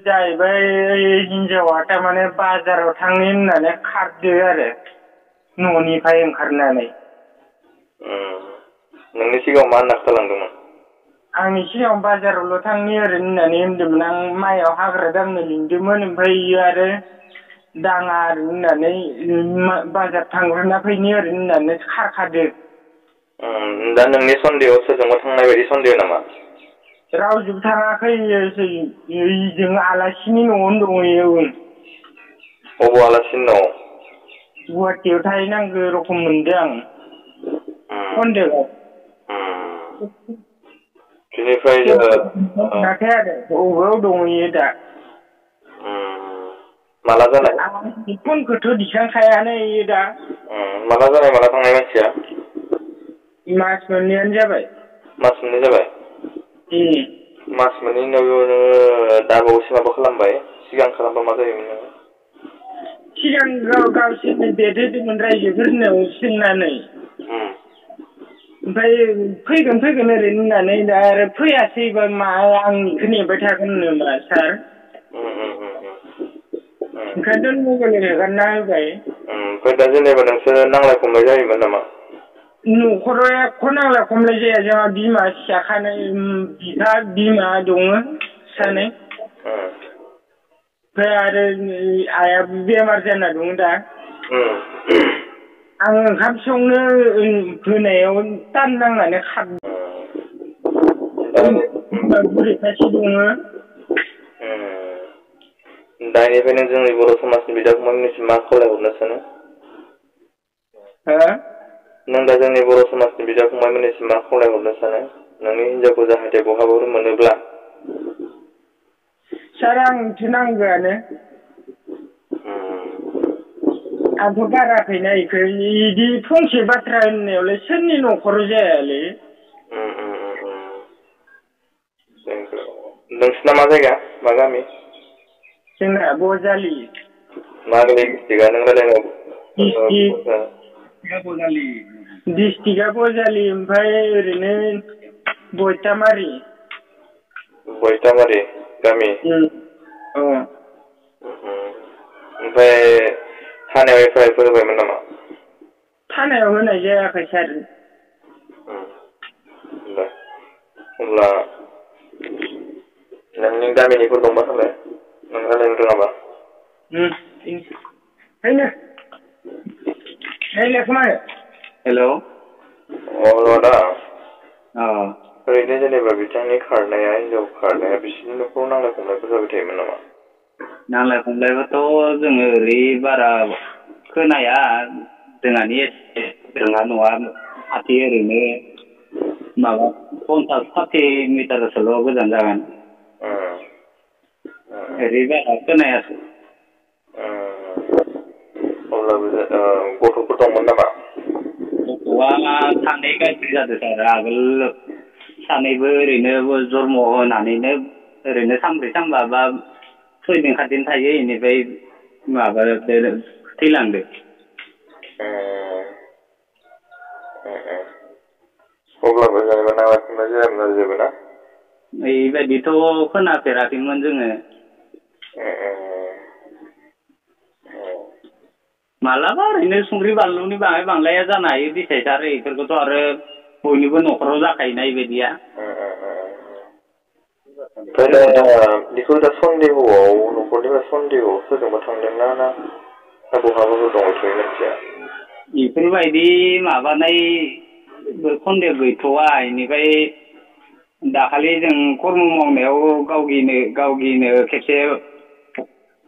जाहैबाय हिनजावा थारमाने बाजाराव थांनो होननानै खारदो आरो न'निफ्राय ओंखारनानै। नोंनि सिगाङाव मा होनना खोथालांदोंमोन? आंनि सिगाङाव बाजारावल' थांनि ओरैनो होननानै होनदोंमोन। आं माइयाव हाग्रा दांनो लिंदोंमोन, ओमफ्राय इयो आरो दाङा ओरै होननानै बाजार थांग्रोना फैनि ओरै होननानै खारखादो। दा नोंनि सन्देहआव सोरजोंबा थांनाय बायदि सन्देह नामा? रावजोंबो थाङाखै, जों आलासिनि न'आवनो दंहैयो। अबाव आलासिनि न'आव? गुवाहाटियाव थाहैनांगौ रखम मोनदों आं सन्देहआव। बिनिफ्राय मोनाखै आरो बबेयाव दंहैयो दा। माला जानाय? आं फनखौथ' दिखांखायानो इयो दा। माला जानाय माला थांनाय मानसिया? मास मोननैयानो जाबाय। मास मोननै जाबाय? मास मोननैनि उनाव नोङो दा बावैसो माबा खालामबाय, सिगां खालामबा मा जायोमोन नोङो? सिगां गावसोरनो डेट होदोंमोन रायजोफोरनो सोंनानै। ओमफ्राय फैगोन ओरैनो होननानै दा आरो फैयासैबा मा आंनिखौ नेबाय थागोन नामा सार? ओंखायनोथ' मबाइल हेगारना होबाय। ओमफ्राय दा जेनेबा नोंसोर नांलाय खमलाय जायोमोन नामा? न'खराव एख' नांलाय खमलाय जाया। जोंहा बिमा फिसाखानाय बिफा बिमा दङ सानै। ओमफ्राय आरो आइयाबो बेमार जाना दङ दा। आं ओंखाम संनो होनायाव टान नांनानै खारदों। बुरै सासे दङ। दा बेनिफ्रायनो जोंनि बर' समाजनि बिदा फंबायमोननिसिम मा खावलायहरनो सानो? हो? नों दा जोंनि बर' समाजनि बिदा फंबायमोननिसिम मा खावलायहरनो सानो? नोंनि हिनजावखौ जाहाथे बहाबाफोर मोनोब्ला। सार आंनोथ' नांगौआनो। आंथ' गाराखैना इखौ। इदि फंसे बाथ्रा होननायावलाय सोरनि न'खराव जायालै। नोंसिना मा जायगा? मा गामि? जोंना बजालि। मा डिस्ट्रिक्टआ नों रायलायनाय? डिस्ट्रिक्टआ बजालि, ओमफ्राय ओरैनो बयतामारि। बयतामारि गामि? औ। ओमफ्राय थानायाव एप्लाइफोर होबायमोन नामा? थानायाव होनाय जायाखै सार। अब्ला नोंनि गामिनिफोर दंबा होलाय, नों रायलायनो रोङाबा। हेल'। आदा। ओरैनो जेनेबा बिथांनि खारनाया, हिनजाव खारनाया, बिसोरनि न'खराव नांलाय खमलायफोर जाबाय थायोमोन नामा? नांलाय खमलायबाथ' जोङो ओरै बारा खोनाया। जोंहानि जोंहा न'आ खाथि ओरैनो माबा 50-60 मिटारसोल' गोजान जागोन। ओरै बारा खोनायाखै। अब्लाबो गथ'फोर दंमोन नामा? गथ'आ सानै गाज्रि जादों सार। आगोल सानैबो ओरैनो जन्म होनानैनो ओरैनो सानब्रै सानबा बा 6 दिन 7 दिन थायो, बेनिफ्राय माबादो थैलांदो। अब्लाबो जेनेबा नांलाय खमलाय जायामोन आरो जेबो ना? बेबायदिथ' खोनाफेराखैमोन जोङो। मालाबा ओरैनो संख्रि बानलुनि बाङाय बांलाया जानो हायो दिसाय सार। बेफोरखौथ' आरो बयनिबो न'खराव जाखायोना बेबायदिया। बेखौ दा सन्देहआव, न'खरनिफ्राय सन्देहआव सोरजोंबा थांदोंना ना बहाबाफोर दंथ'यो मानसिया? बेफोरबायदि माबानाय सन्देह गैथ'वा। बेनिफ्राय दाखालि जों कर्म मावनायाव गावगिनो खेबसे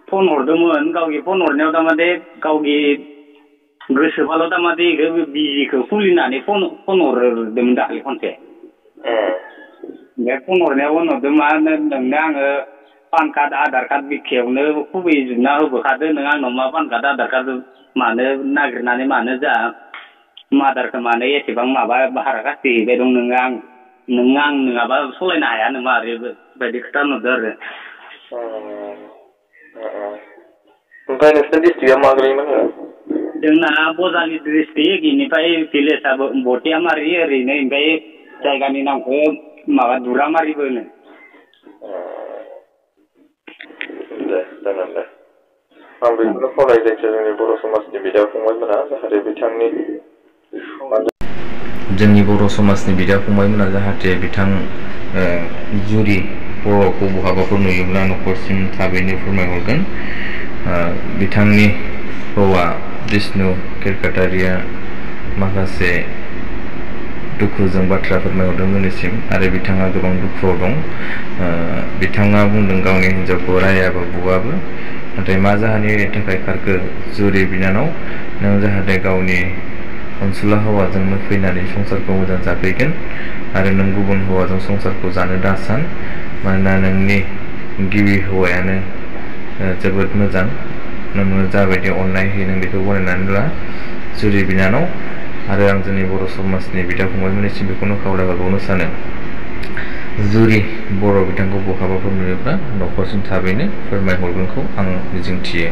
फन हरदोंमोन। गावगि फन हरनायाव थारमाने गावगि गोसोबाल' थारमाने बिजिखौ खुलिनानै फन हरदोंमोन दाखालि खनसे। बे फन हरनायाव होनहरदों मा होनो, नोंनो आङो पान कार्ड आधार कार्ड बिखायावनो खुबैजोबना होबोखादो। नों आंनाव मा पान कार्ड आधार कार्ड मानो नागिरनानै मानो जा मादारखौ मानो एसेबां माबा भारा गास्ति हैबाय दं नों आं नङाबा सलायनो हाया नामा ओरैबायदि खोथा होनहरदों आरो। ओमफ्राय नोंसोर डिस्ट्रिक्टआ मा गोलैयोमोन? जोंना बजालि डिस्ट्रिक्ट, बेनिफ्राय भिलेजआबो बटियामारि ओरैनो, ओमफ्राय जायगानि नामखौ माबा दुरामारिबो होनो। जागोन दे आं बेखौनो खावलायो जायखिया जोंनि बर' समाजनि बिदा फंबायमोना जाहाथे बिथांनि जोंनि बर' समाजनि बिदा फंबायमोना जाहाथे बिथां जुरि बर'खौ बहाबाफोर नुयोब्ला न'खरसिम थाबैनो फोरमायहरगोन बिथांनि हौवा बिष्णु केरकाटारिया माखासे दुखुजों बाथ्रा फोरमायहरदों जोंनिसिम आरो बिथाङा गोबां दुखुआव दं बिथाङा बुंदों गावनि हिन्जावखौ रायाबो बुआबो नाथाय मा जाहोननि थाखाय खारखो जुरि बिनानाव नों जाहाथे गावनि अनसुला हौवाजोंनो फैनानै संसारखौ मोजां जाफैगोन आरो नों गुबुन हौवाजों संसारखौ जानो दासान मानोना नोंनि गिबि हौवायानो जोबोद मोजां नोंनो जाबायदि अननाय होयो नों बेखौ गनायनानै ला जुरि बिनानाव आरो आं जोंनि बर' समाजनि बिदा फंबायमोननिसिम बेखौनो खावलायहरबावनो सानो जुरि बर' बिथांखौ बहाबाफोर नुयोब्ला न'खरसिम थाबैनो फोरमायहरगोनखौ आं मिजिंथियो